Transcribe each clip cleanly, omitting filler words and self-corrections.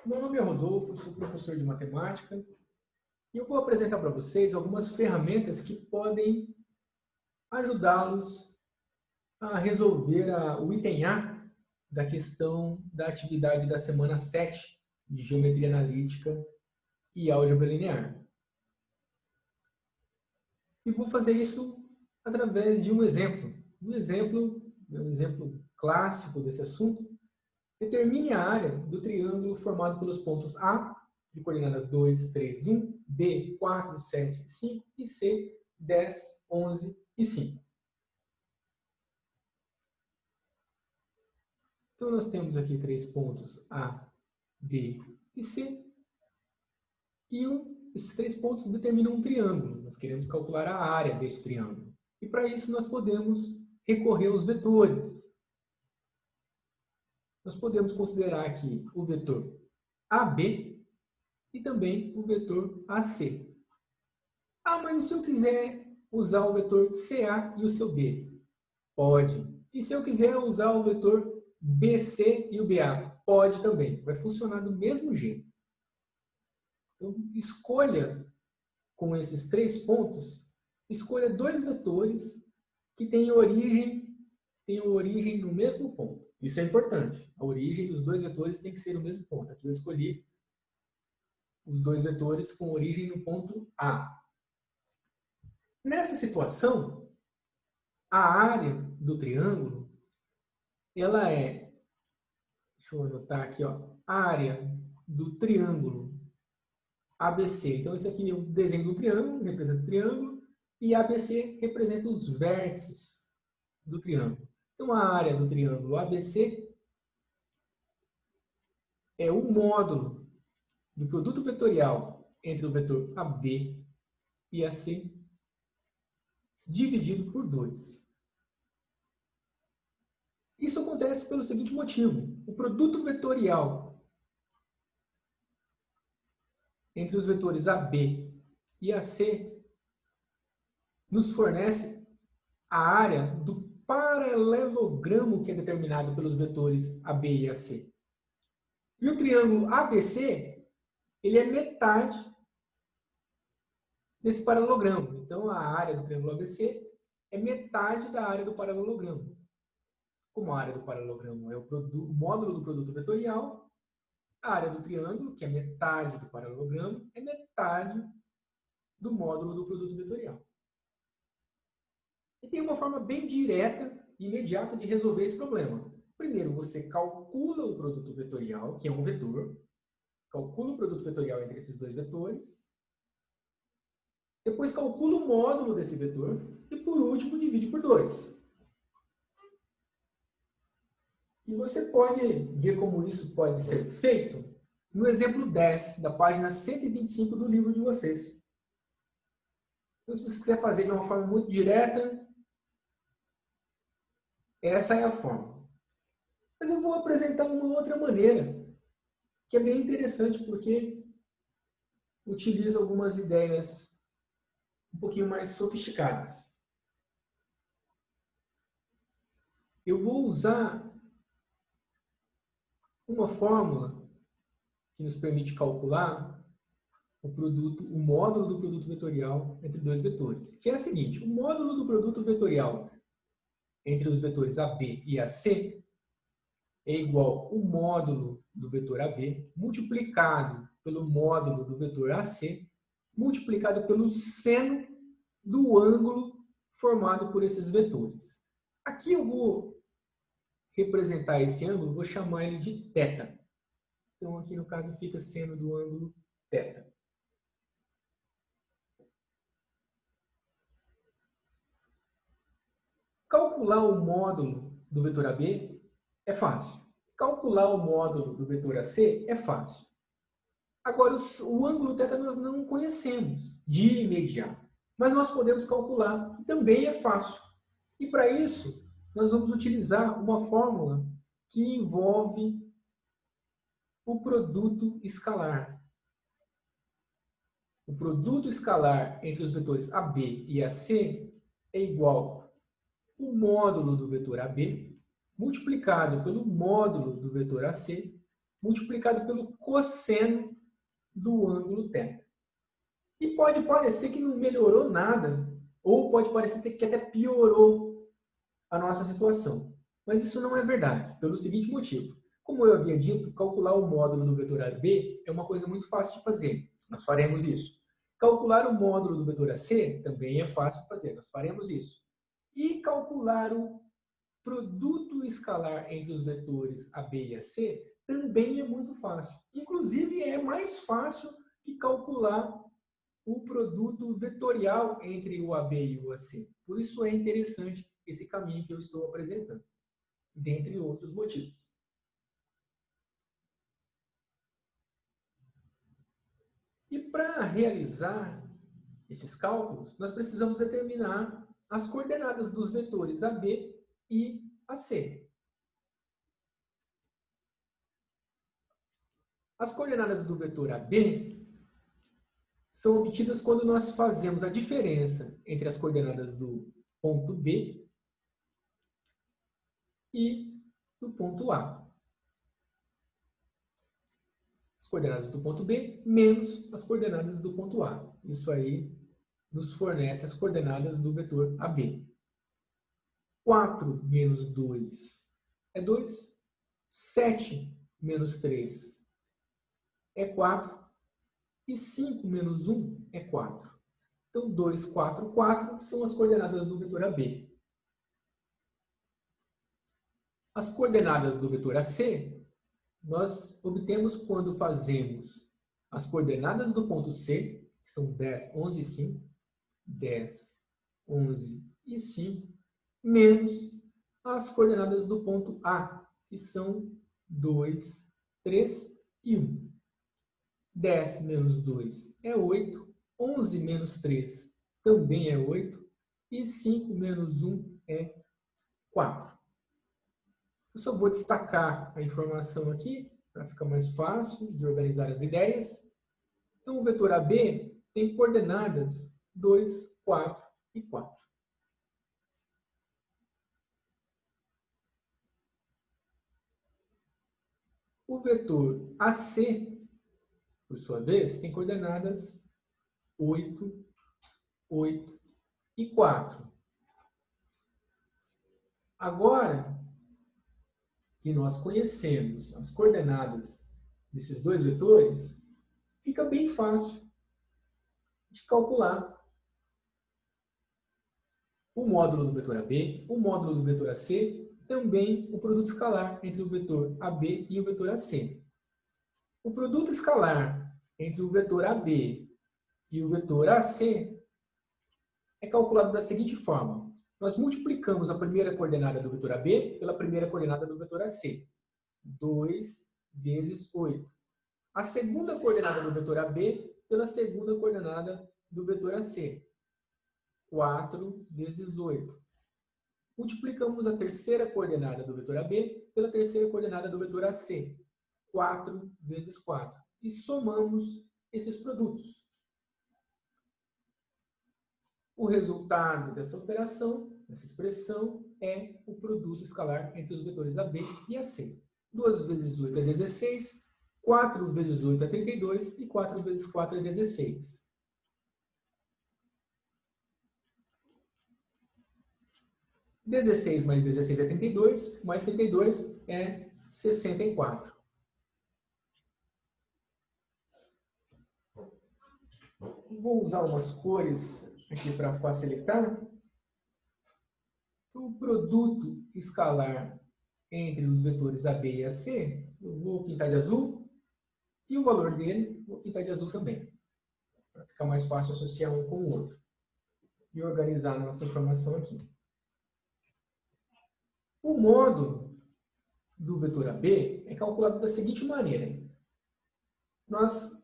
Meu nome é Rodolfo, sou professor de matemática e eu vou apresentar para vocês algumas ferramentas que podem ajudá-los a resolver o item A da questão da atividade da semana 7 de Geometria Analítica e Álgebra Linear. E vou fazer isso através de um exemplo. Um exemplo clássico desse assunto. Determine a área do triângulo formado pelos pontos A, de coordenadas 2, 3, 1, B, 4, 7, 5 e C, 10, 11 e 5. Então, nós temos aqui três pontos A, B e C. E esses três pontos determinam um triângulo. Nós queremos calcular a área deste triângulo. E para isso nós podemos recorrer aos vetores. Nós podemos considerar aqui o vetor AB e também o vetor AC. Ah, mas e se eu quiser usar o vetor CA e o seu B? Pode. E se eu quiser usar o vetor BC e o BA? Pode também. Vai funcionar do mesmo jeito. Então, escolha com esses três pontos, escolha dois vetores que têm origem no mesmo ponto. Isso é importante. A origem dos dois vetores tem que ser o mesmo ponto. Aqui eu escolhi os dois vetores com origem no ponto A. Nessa situação, a área do triângulo, ela é, deixa eu anotar aqui, ó, a área do triângulo ABC. Então, esse aqui é o desenho do triângulo, representa o triângulo, e ABC representa os vértices do triângulo. Então, a área do triângulo ABC é o módulo do produto vetorial entre o vetor AB e AC dividido por 2. Isso acontece pelo seguinte motivo. O produto vetorial entre os vetores AB e AC nos fornece a área do paralelogramo que é determinado pelos vetores AB e AC. E o triângulo ABC, ele é metade desse paralelogramo. Então, a área do triângulo ABC é metade da área do paralelogramo. Como a área do paralelogramo é o módulo do produto vetorial, a área do triângulo, que é metade do paralelogramo, é metade do módulo do produto vetorial. E tem uma forma bem direta e imediata de resolver esse problema. Primeiro, você calcula o produto vetorial, que é um vetor. Calcula o produto vetorial entre esses dois vetores. Depois, calcula o módulo desse vetor. E, por último, divide por 2. E você pode ver como isso pode ser feito no exemplo 10, da página 125 do livro de vocês. Então, se você quiser fazer de uma forma muito direta, essa é a forma. Mas eu vou apresentar uma outra maneira, que é bem interessante, porque utiliza algumas ideias um pouquinho mais sofisticadas. Eu vou usar uma fórmula que nos permite calcular o módulo do produto vetorial entre dois vetores, que é a seguinte: o módulo do produto vetorial entre os vetores AB e AC é igual ao módulo do vetor AB multiplicado pelo módulo do vetor AC multiplicado pelo seno do ângulo formado por esses vetores. Aqui eu vou representar esse ângulo, vou chamar ele de θ. Então, aqui no caso fica seno do ângulo θ. Calcular o módulo do vetor AB é fácil. Calcular o módulo do vetor AC é fácil. Agora, o ângulo θ nós não conhecemos de imediato, mas nós podemos calcular, que também é fácil. E para isso, nós vamos utilizar uma fórmula que envolve o produto escalar. O produto escalar entre os vetores AB e AC é igual ao módulo do vetor AB multiplicado pelo módulo do vetor AC multiplicado pelo cosseno do ângulo θ. E pode parecer que não melhorou nada, ou pode parecer que até piorou a nossa situação. Mas isso não é verdade, pelo seguinte motivo. Como eu havia dito, calcular o módulo do vetor AB é uma coisa muito fácil de fazer. Nós faremos isso. Calcular o módulo do vetor AC também é fácil de fazer. Nós faremos isso. E calcular o produto escalar entre os vetores AB e AC também é muito fácil. Inclusive, é mais fácil que calcular o produto vetorial entre o AB e o AC. Por isso é interessante esse caminho que eu estou apresentando, dentre outros motivos. E para realizar esses cálculos, nós precisamos determinar as coordenadas dos vetores AB e AC. As coordenadas do vetor AB são obtidas quando nós fazemos a diferença entre as coordenadas do ponto B e do ponto A. As coordenadas do ponto B menos as coordenadas do ponto A. Isso aí nos fornece as coordenadas do vetor AB. 4 menos 2 é 2. 7 menos 3 é 4. E 5 menos 1 é 4. Então, 2, 4, 4 são as coordenadas do vetor AB. As coordenadas do vetor AC, nós obtemos quando fazemos as coordenadas do ponto C, que são 10, 11 e 5, 10, 11 e 5, menos as coordenadas do ponto A, que são 2, 3 e 1. 10 menos 2 é 8, 11 menos 3 também é 8, e 5 menos 1 é 4. Eu só vou destacar a informação aqui, para ficar mais fácil de organizar as ideias. Então, o vetor AB tem coordenadas 2, 4 e 4. O vetor AC, por sua vez, tem coordenadas 8, 8 e 4. Agora que nós conhecemos as coordenadas desses dois vetores, fica bem fácil de calcular o módulo do vetor AB, o módulo do vetor AC, também o produto escalar entre o vetor AB e o vetor AC. O produto escalar entre o vetor AB e o vetor AC é calculado da seguinte forma. Nós multiplicamos a primeira coordenada do vetor AB pela primeira coordenada do vetor AC. 2 vezes 8. A segunda coordenada do vetor AB pela segunda coordenada do vetor AC. 4 vezes 8. Multiplicamos a terceira coordenada do vetor AB pela terceira coordenada do vetor AC. 4 vezes 4. E somamos esses produtos. O resultado dessa operação, dessa expressão, é o produto escalar entre os vetores AB e AC. 2 vezes 8 é 16, 4 vezes 8 é 32 e 4 vezes 4 é 16. Mais 16 é 32, mais 32 é 64. Vou usar umas cores aqui para facilitar. O produto escalar entre os vetores AB e AC, eu vou pintar de azul, e o valor dele, vou pintar de azul também, para ficar mais fácil associar um com o outro. E organizar a nossa informação aqui. O módulo do vetor AB é calculado da seguinte maneira. Nós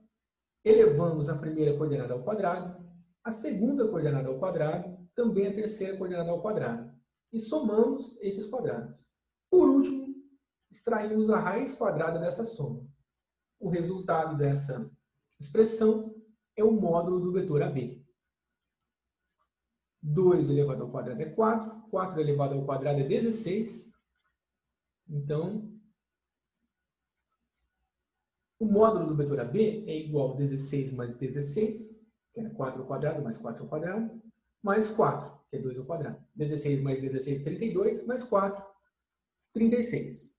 elevamos a primeira coordenada ao quadrado, a segunda coordenada ao quadrado, também a terceira coordenada ao quadrado. E somamos esses quadrados. Por último, extraímos a raiz quadrada dessa soma. O resultado dessa expressão é o módulo do vetor AB. 2 elevado ao quadrado é 4, 4 elevado ao quadrado é 16. Então, O módulo do vetor AB é igual a 16 mais 16, que é 4 ao quadrado, mais 4 ao quadrado, mais 4, que é 2 ao quadrado. 16 mais 16, 32, mais 4, 36.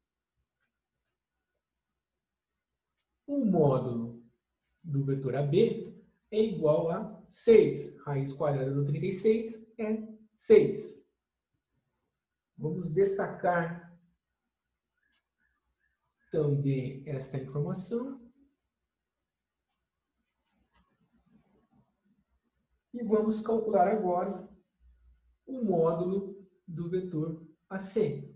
O módulo do vetor AB é igual a 6. Raiz quadrada do 36 é 6. Vamos destacar também esta informação. E vamos calcular agora o módulo do vetor AC.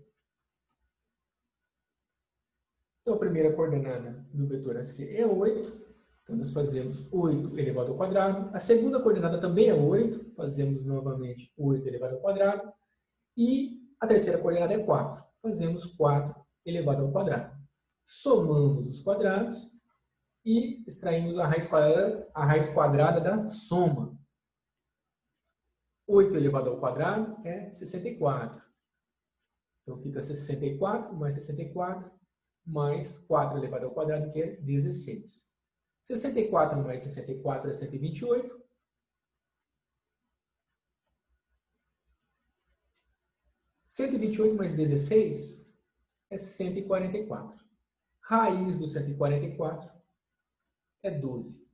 Então, a primeira coordenada do vetor AC é 8. Então, nós fazemos 8 elevado ao quadrado. A segunda coordenada também é 8. Fazemos novamente 8 elevado ao quadrado. E a terceira coordenada é 4. Fazemos 4 elevado ao quadrado. Somamos os quadrados e extraímos a raiz quadrada da soma. 8 elevado ao quadrado é 64. Então, fica 64 mais 64 mais 4 elevado ao quadrado, que é 16. 64 mais 64 é 128. 128 mais 16 é 144. Raiz do 144 é 12.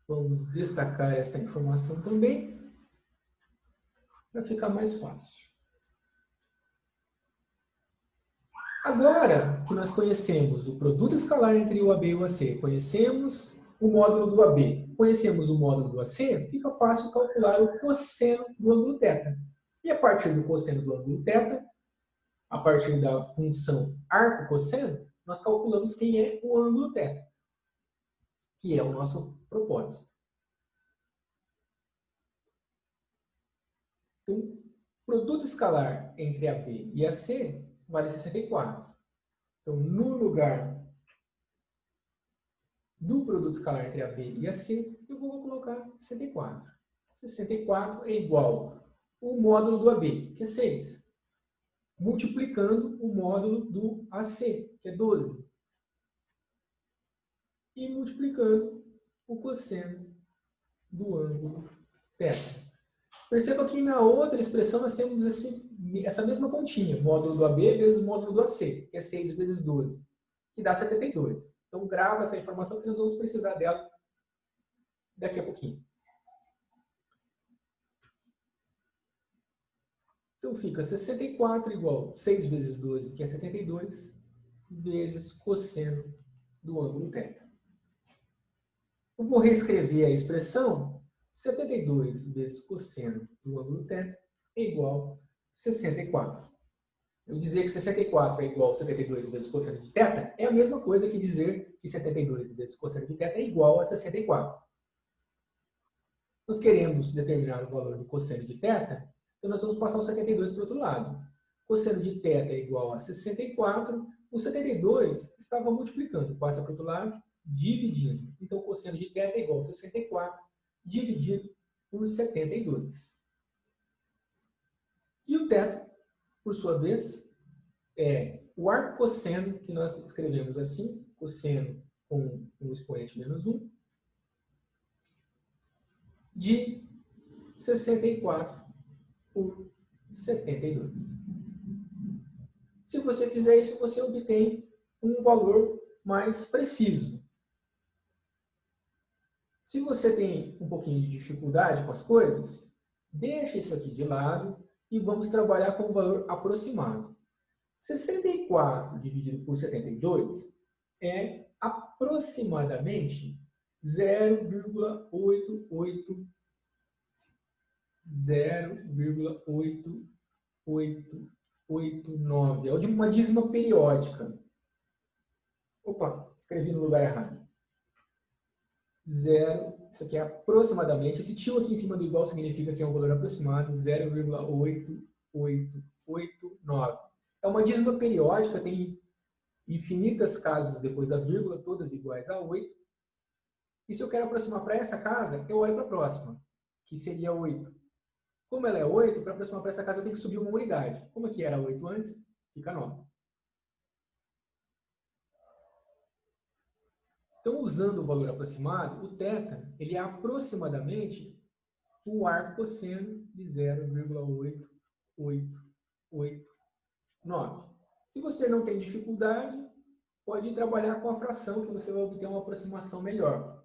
Vamos destacar esta informação também, para ficar mais fácil. Agora que nós conhecemos o produto escalar entre o AB e o AC, conhecemos o módulo do AB, conhecemos o módulo do AC, fica fácil calcular o cosseno do ângulo θ. E a partir do cosseno do ângulo θ, a partir da função arco-cosseno, nós calculamos quem é o ângulo θ, que é o nosso propósito. Então, o produto escalar entre AB e AC vale 64. Então, no lugar do produto escalar entre AB e AC, eu vou colocar 64. 64 é igual ao módulo do AB, que é 6, multiplicando o módulo do AC, que é 12, e multiplicando o cosseno do ângulo θ. Perceba que na outra expressão nós temos essa mesma continha, módulo do AB vezes módulo do AC, que é 6 vezes 12, que dá 72. Então, grava essa informação que nós vamos precisar dela daqui a pouquinho. Então, fica 64 igual a 6 vezes 12, que é 72, vezes cosseno do ângulo θ. Eu vou reescrever a expressão. 72 vezes cosseno do ângulo θ é igual a 64. Eu dizer que 64 é igual a 72 vezes cosseno de θ é a mesma coisa que dizer que 72 vezes cosseno de θ é igual a 64. Nós queremos determinar o valor do cosseno de θ, então nós vamos passar o 72 para o outro lado. Cosseno de θ é igual a 64. O 72 estava multiplicando, passa para o outro lado, dividindo. Então, o cosseno de θ é igual a 64 dividido por 72. E o θ, por sua vez, é o arco cosseno, que nós escrevemos assim, cosseno com um expoente menos 1, de 64 por 72. Se você fizer isso, você obtém um valor mais preciso. Se você tem um pouquinho de dificuldade com as coisas, deixa isso aqui de lado e vamos trabalhar com o valor aproximado. 64 dividido por 72 é aproximadamente 0,8889. É uma dízima periódica. Opa, escrevi no lugar errado. Isso aqui é aproximadamente. Esse tio aqui em cima do igual significa que é um valor aproximado, 0,8889. É uma dízima periódica, tem infinitas casas depois da vírgula, todas iguais a 8. E se eu quero aproximar para essa casa, eu olho para a próxima, que seria 8. Como ela é 8, para aproximar para essa casa eu tenho que subir uma unidade. Como aqui era 8 antes, fica 9. Então, usando o valor aproximado, o θ ele é aproximadamente o arco cosseno de 0,8889. Se você não tem dificuldade, pode trabalhar com a fração, que você vai obter uma aproximação melhor.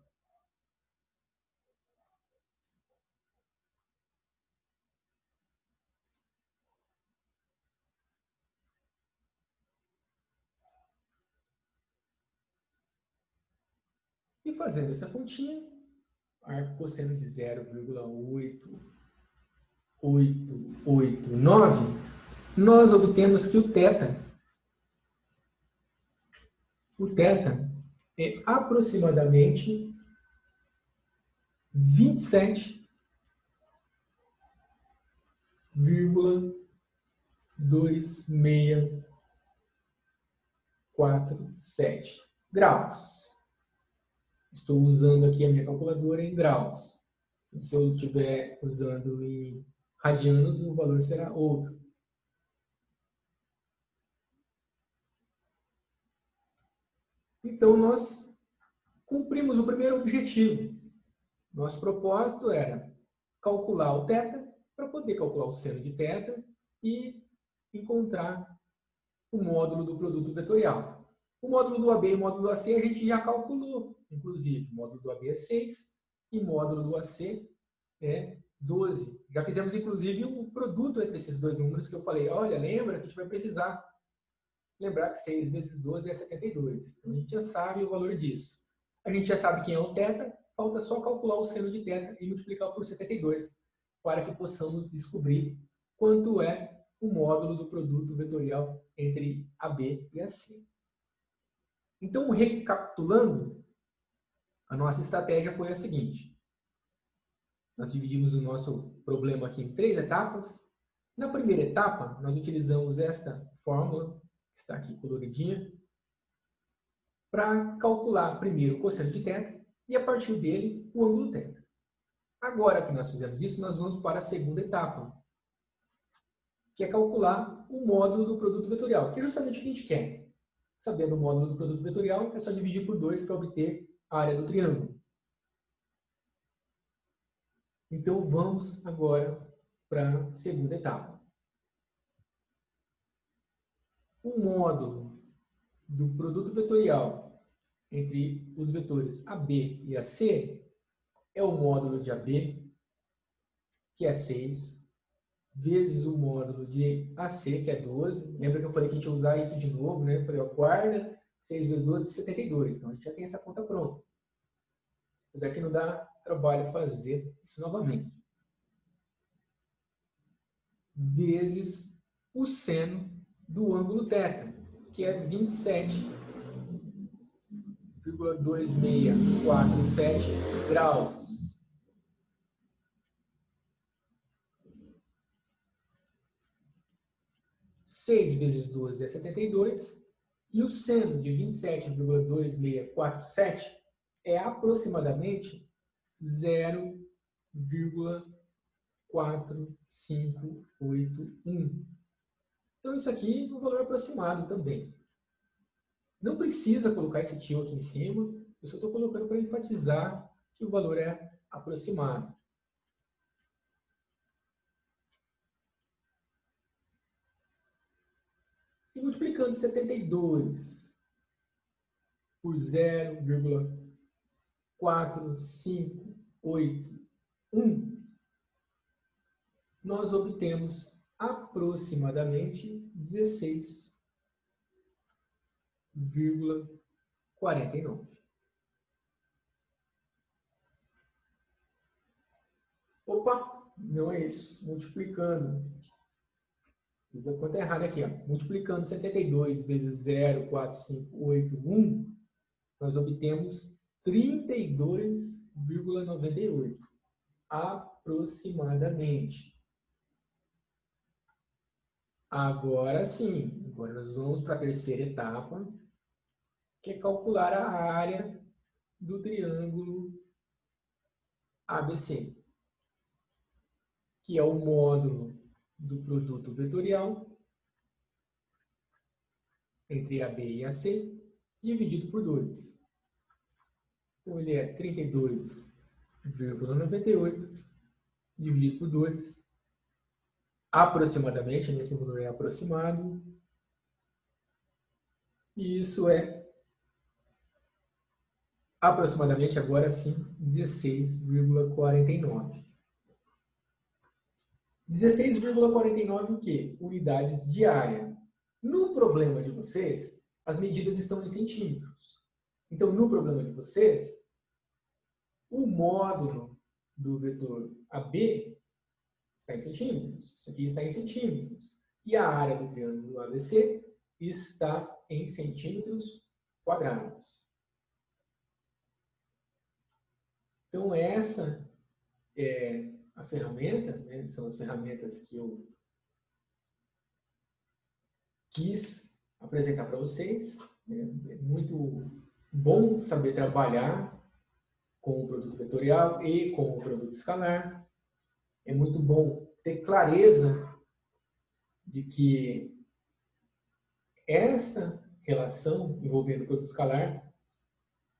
E fazendo essa continha, arco cosseno de 0,8889, nós obtemos que o θ é aproximadamente 27,2647 graus. Estou usando aqui a minha calculadora em graus. Se eu estiver usando em radianos, o valor será outro. Então, nós cumprimos o primeiro objetivo. Nosso propósito era calcular o θ, para poder calcular o seno de θ e encontrar o módulo do produto vetorial. O módulo do AB e o módulo do AC a gente já calculou, inclusive. O módulo do AB é 6 e o módulo do AC é 12. Já fizemos, inclusive, o produto entre esses dois números que eu falei. Olha, lembra que a gente vai precisar lembrar que 6 vezes 12 é 72. Então, a gente já sabe o valor disso. A gente já sabe quem é o θ, falta só calcular o seno de θ e multiplicar por 72 para que possamos descobrir quanto é o módulo do produto vetorial entre AB e AC. Então, recapitulando, a nossa estratégia foi a seguinte. Nós dividimos o nosso problema aqui em 3 etapas. Na primeira etapa, nós utilizamos esta fórmula, que está aqui coloridinha, para calcular primeiro o cosseno de θ e, a partir dele, o ângulo θ. Agora que nós fizemos isso, nós vamos para a segunda etapa, que é calcular o módulo do produto vetorial, que é justamente o que a gente quer. Sabendo o módulo do produto vetorial, é só dividir por 2 para obter a área do triângulo. Então, vamos agora para a segunda etapa. O módulo do produto vetorial entre os vetores AB e AC é o módulo de AB, que é 6, vezes o módulo de AC, que é 12. Lembra que eu falei que a gente ia usar isso de novo, né? Eu falei, ó, guarda 6 vezes 12, 72. Então, a gente já tem essa conta pronta. Apesar que não dá trabalho fazer isso novamente. Vezes o seno do ângulo θ, que é 27,2647 graus. Seis vezes 12 é 72, e o seno de 27,2647 é aproximadamente 0,4581. Então, isso aqui é um valor aproximado também. Não precisa colocar esse tio aqui em cima, eu só estou colocando para enfatizar que o valor é aproximado. E multiplicando 72 por 0,4581, nós obtemos aproximadamente 16,49. Opa, não é isso. Multiplicando. Fiz a conta errada aqui, ó. Multiplicando 72 vezes 0,4581, nós obtemos 32,98. Aproximadamente. Agora sim, agora nós vamos para a terceira etapa, que é calcular a área do triângulo ABC, que é o módulo do produto vetorial entre AB e AC, dividido por 2. Então, ele é 32,98 dividido por 2. Aproximadamente, nesse número é aproximado. E isso é aproximadamente, agora sim, 16,49. 16,49 o quê? Unidades de área. No problema de vocês, as medidas estão em centímetros. Então, no problema de vocês, o módulo do vetor AB está em centímetros. Isso aqui está em centímetros. E a área do triângulo ABC está em centímetros quadrados. Então, essa é a ferramenta, né? São as ferramentas que eu quis apresentar para vocês. É muito bom saber trabalhar com o produto vetorial e com o produto escalar. É muito bom ter clareza de que essa relação envolvendo o produto escalar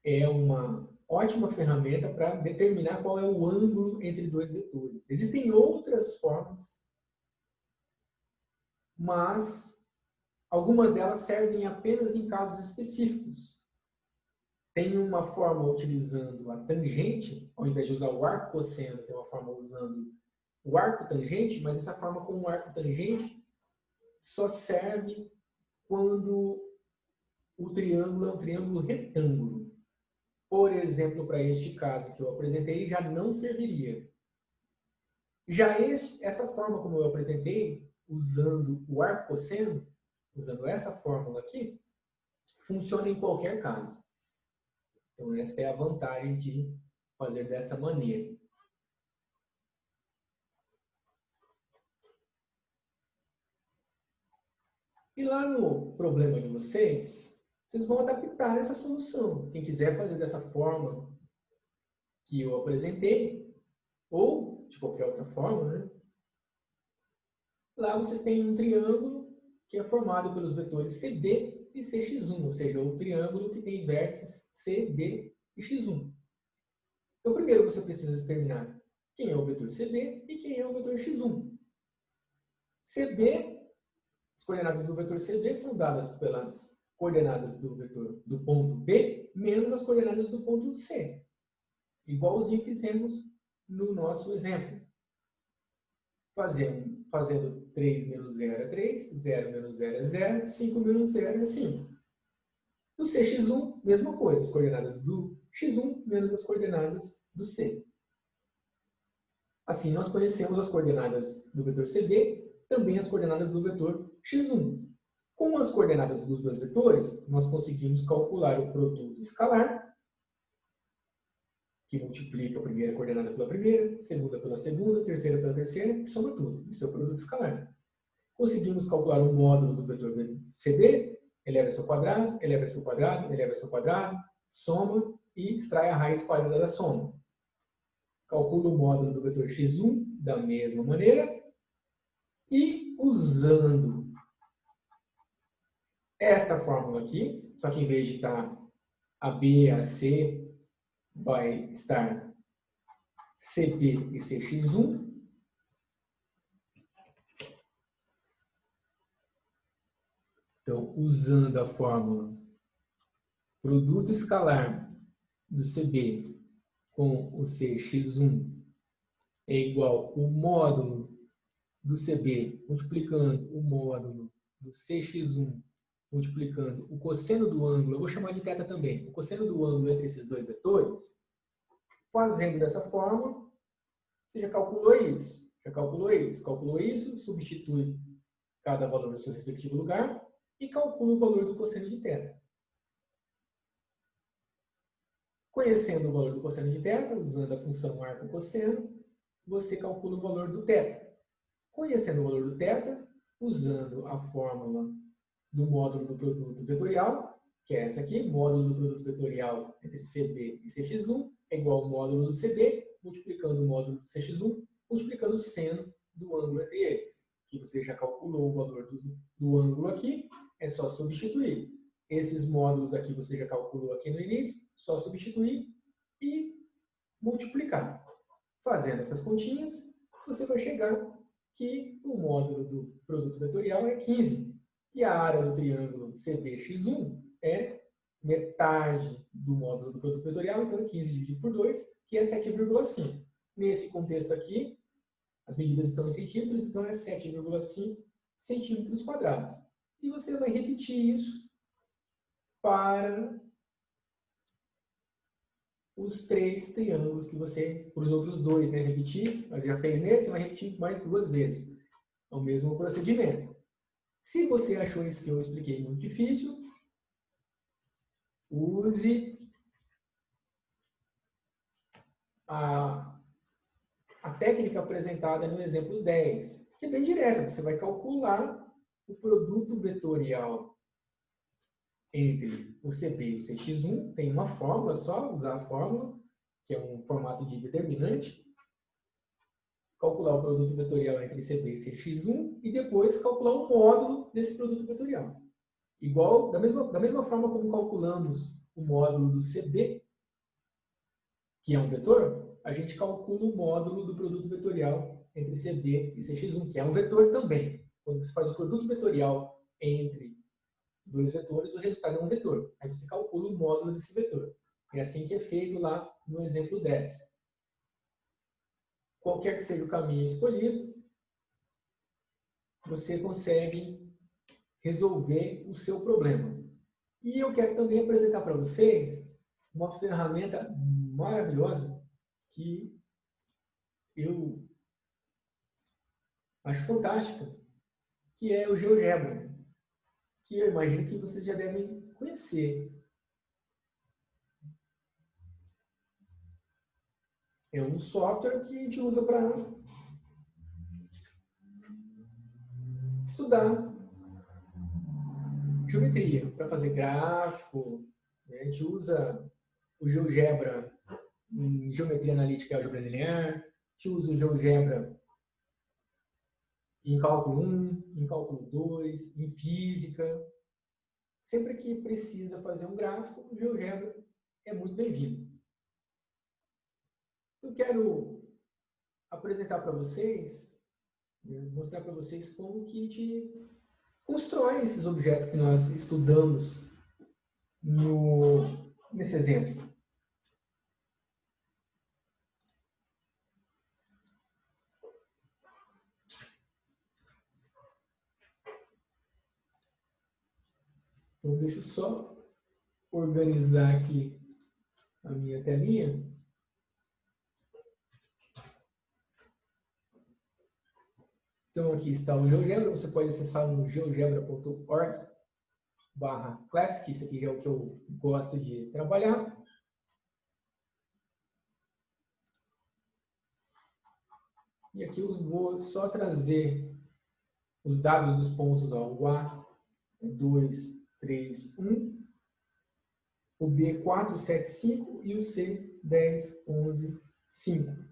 é uma ótima ferramenta para determinar qual é o ângulo entre dois vetores. Existem outras formas, mas algumas delas servem apenas em casos específicos. Tem uma forma utilizando a tangente, ao invés de usar o arco cosseno, tem uma forma usando o arco tangente, mas essa forma com o arco tangente só serve quando o triângulo é um triângulo retângulo. Por exemplo, para este caso que eu apresentei, já não serviria. Já essa forma como eu apresentei, usando o arco cosseno, usando essa fórmula aqui, funciona em qualquer caso. Então, esta é a vantagem de fazer dessa maneira. E lá no problema de vocês vão adaptar essa solução. Quem quiser fazer dessa forma que eu apresentei, ou de qualquer outra forma, né? Lá vocês têm um triângulo que é formado pelos vetores CB e CX1, ou seja, o triângulo que tem vértices CB e X1. Então, primeiro você precisa determinar quem é o vetor CB e quem é o vetor X1. CB, as coordenadas do vetor CB são dadas pelas coordenadas do vetor do ponto B menos as coordenadas do ponto C. Igualzinho fizemos no nosso exemplo. Fazendo 3 menos 0 é 3, 0 menos 0 é 0, 5 menos 0 é 5. No CX1, mesma coisa, as coordenadas do X1 menos as coordenadas do C. Assim, nós conhecemos as coordenadas do vetor CB, também as coordenadas do vetor X1. Com as coordenadas dos dois vetores, nós conseguimos calcular o produto escalar, que multiplica a primeira coordenada pela primeira, segunda pela segunda, terceira pela terceira, e soma tudo. Isso é o produto escalar. Conseguimos calcular o módulo do vetor CB, eleva ao quadrado, eleva ao quadrado, eleva ao quadrado, soma e extrai a raiz quadrada da soma. Calculo o módulo do vetor x1 da mesma maneira e usando esta fórmula aqui, só que em vez de estar a B, a C, vai estar CB e CX1. Então, usando a fórmula produto escalar do CB com o CX1 é igual ao módulo do CB multiplicando o módulo do CX1 multiplicando o cosseno do ângulo, eu vou chamar de θ também, o cosseno do ângulo entre esses dois vetores. Fazendo dessa forma, você já calculou isso. Calculou isso, substitui cada valor no seu respectivo lugar e calcula o valor do cosseno de θ. Conhecendo o valor do cosseno de θ, usando a função arco cosseno, você calcula o valor do θ. Conhecendo o valor do θ, usando a fórmula do módulo do produto vetorial, que é essa aqui, módulo do produto vetorial entre CB e CX1 é igual ao módulo do CB, multiplicando o módulo do CX1, multiplicando o seno do ângulo entre eles. Que você já calculou o valor do ângulo aqui, é só substituir. Esses módulos aqui você já calculou aqui no início, só substituir e multiplicar. Fazendo essas continhas, você vai chegar que o módulo do produto vetorial é 15. E a área do triângulo CBX1 é metade do módulo do produto vetorial, então é 15 dividido por 2, que é 7,5. Nesse contexto aqui, as medidas estão em centímetros, então é 7,5 centímetros quadrados. E você vai repetir isso para os 3 triângulos que você, para os outros 2, né? Repetir, mas já fez nesse, você vai repetir mais 2 vezes. É o mesmo procedimento. Se você achou isso que eu expliquei muito difícil, use a técnica apresentada no exemplo 10, que é bem direta. Você vai calcular o produto vetorial entre o CB e o CX1. Tem uma fórmula, só usar a fórmula, que é um formato de determinante. Calcular o produto vetorial entre CB e CX1 e depois calcular o módulo desse produto vetorial. Igual, da mesma forma como calculamos o módulo do CB, que é um vetor, a gente calcula o módulo do produto vetorial entre CB e CX1, que é um vetor também. Quando você faz o produto vetorial entre dois vetores, o resultado é um vetor. Aí você calcula o módulo desse vetor. É assim que é feito lá no exemplo 10. Qualquer que seja o caminho escolhido, você consegue resolver o seu problema. E eu quero também apresentar para vocês uma ferramenta maravilhosa que eu acho fantástica, que é o GeoGebra, que eu imagino que vocês já devem conhecer. É um software que a gente usa para estudar geometria, para fazer gráfico. A gente usa o GeoGebra em geometria analítica e álgebra linear, a gente usa o GeoGebra em cálculo 1, em cálculo 2, em física. Sempre que precisa fazer um gráfico, o GeoGebra é muito bem-vindo. Eu quero apresentar para vocês, mostrar para vocês como que a gente constrói esses objetos que nós estudamos nesse exemplo. Então, deixa eu só organizar aqui a minha telinha. Então, aqui está o GeoGebra. Você pode acessar no geogebra.org/classic. Isso aqui é o que eu gosto de trabalhar. E aqui eu vou só trazer os dados dos pontos. Ó, o A é 2, 3, 1. O B 4, 7, 5 e o C 10, 11, 5.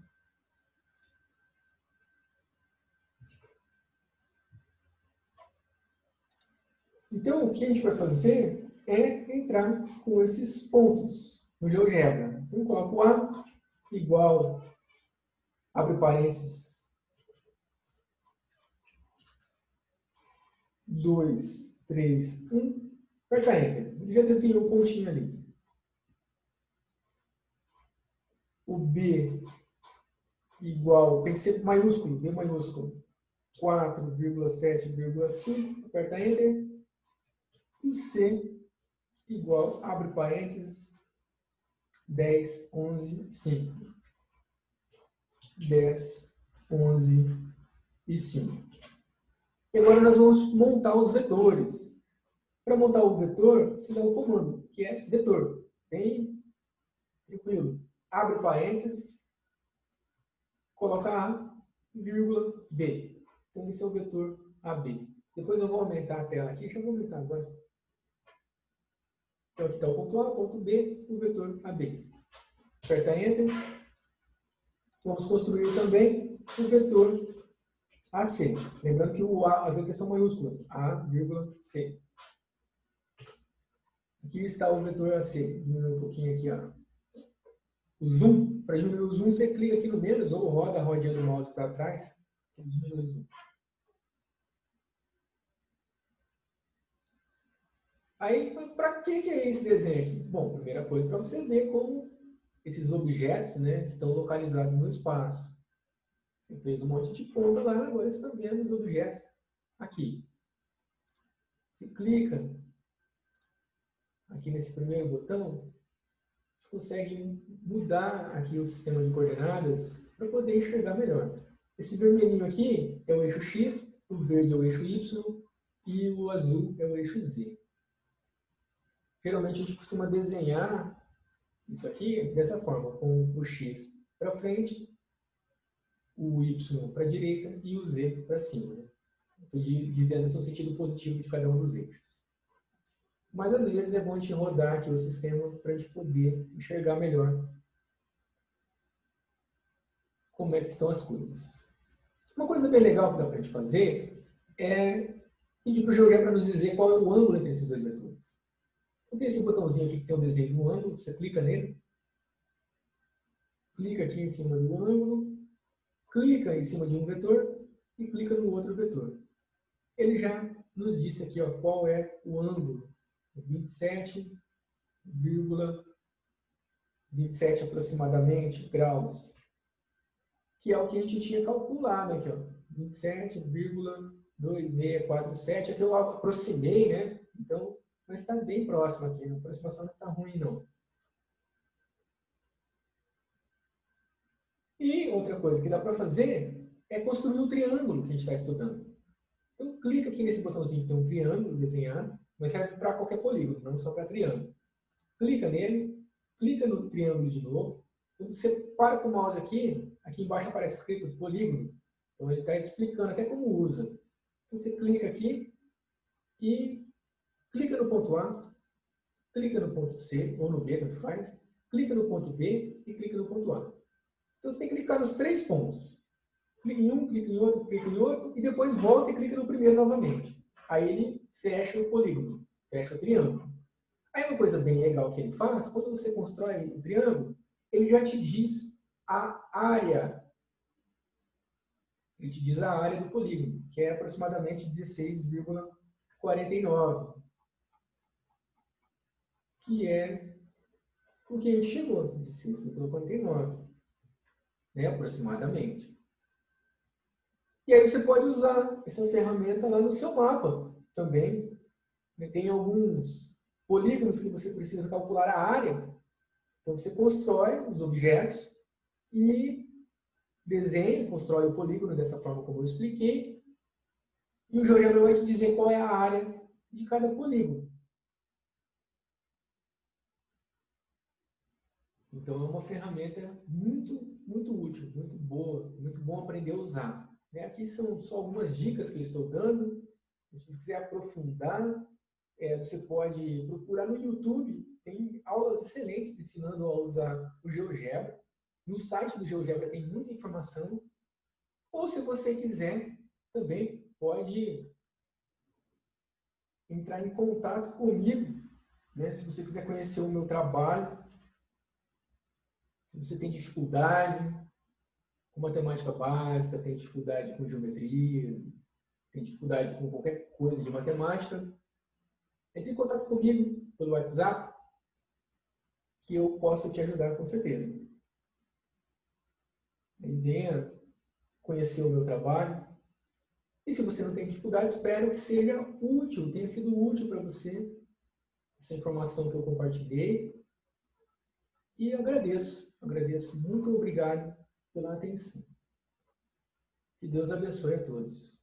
Então, o que a gente vai fazer é entrar com esses pontos no GeoGebra. Então, eu coloco A igual, abre parênteses, 2, 3, 1, aperta Enter. Ele já desenhou um pontinho ali. O B igual, tem que ser maiúsculo, B maiúsculo, 4,7,5, aperta Enter. E o C igual, abre parênteses, 10, 11, 5. 10, 11 e 5. E agora nós vamos montar os vetores. Para montar o vetor, você dá um comando, que é vetor. Bem tranquilo. Abre parênteses, coloca A, vírgula, B. Então, esse é o vetor AB. Depois eu vou aumentar a tela aqui. Deixa eu aumentar agora. Então, aqui está o ponto A, o ponto B, o vetor AB. Aperta Enter. Vamos construir também o vetor AC. Lembrando que o A, as letras são maiúsculas. A, vírgula, C. Aqui está o vetor AC. Diminuir um pouquinho aqui o zoom. Para diminuir o zoom, você clica aqui no menos ou roda a rodinha do mouse para trás e diminui o zoom. Aí, para que é esse desenho aqui? Bom, primeira coisa, para você ver como esses objetos, né, estão localizados no espaço. Você fez um monte de ponta lá, agora você está vendo os objetos aqui. Você clica aqui nesse primeiro botão, você consegue mudar aqui o sistema de coordenadas para poder enxergar melhor. Esse vermelhinho aqui é o eixo X, o verde é o eixo Y e o azul é o eixo Z. Geralmente a gente costuma desenhar isso aqui dessa forma, com o X para frente, o Y para a direita e o Z para cima. Né? Estou dizendo assim, o sentido positivo de cada um dos eixos. Mas às vezes é bom a gente rodar aqui o sistema para a gente poder enxergar melhor como é que estão as coisas. Uma coisa bem legal que dá para a gente fazer é pedir para o GeoGebra nos dizer qual é o ângulo entre esses dois vetores. Então tem esse botãozinho aqui que tem um desenho de um ângulo, você clica nele, clica aqui em cima do ângulo, clica em cima de um vetor e clica no outro vetor. Ele já nos disse aqui ó, qual é o ângulo, 27,27 aproximadamente graus, que é o que a gente tinha calculado aqui, ó, 27,2647, aqui eu aproximei, né? Então, mas está bem próximo aqui, a aproximação não está ruim não. E outra coisa que dá para fazer é construir o triângulo que a gente está estudando. Então, clica aqui nesse botãozinho que tem um triângulo desenhado, mas serve para qualquer polígono, não só para triângulo. Clica nele, clica no triângulo de novo. Quando você para com o mouse aqui, aqui embaixo aparece escrito polígono. Então, ele está explicando até como usa. Então, você clica aqui e clica no ponto A, clica no ponto C, ou no B, tanto faz, clica no ponto B e clica no ponto A. Então, você tem que clicar nos 3 pontos. Clica em um, clica em outro, e depois volta e clica no primeiro novamente. Aí ele fecha o polígono, fecha o triângulo. Aí uma coisa bem legal que ele faz, quando você constrói o triângulo, ele já te diz a área. Ele te diz a área do polígono, que é aproximadamente 16,49. Que é o que a gente chegou, 16,49. Né, aproximadamente. E aí você pode usar essa ferramenta lá no seu mapa também. Tem alguns polígonos que você precisa calcular a área. Então você constrói os objetos e desenha, constrói o polígono dessa forma como eu expliquei. E o GeoGebra vai te dizer qual é a área de cada polígono. Então é uma ferramenta muito útil, muito boa, muito bom aprender a usar. Aqui são só algumas dicas que eu estou dando. Se você quiser aprofundar, você pode procurar no YouTube. Tem aulas excelentes ensinando a usar o GeoGebra. No site do GeoGebra tem muita informação. Ou se você quiser, também pode entrar em contato comigo. Se você quiser conhecer o meu trabalho, se você tem dificuldade com matemática básica, tem dificuldade com geometria, tem dificuldade com qualquer coisa de matemática, entre em contato comigo pelo WhatsApp, que eu posso te ajudar com certeza. Venha conhecer o meu trabalho. E se você não tem dificuldade, espero que seja útil, tenha sido útil para você essa informação que eu compartilhei. E agradeço, muito obrigado pela atenção. Que Deus abençoe a todos.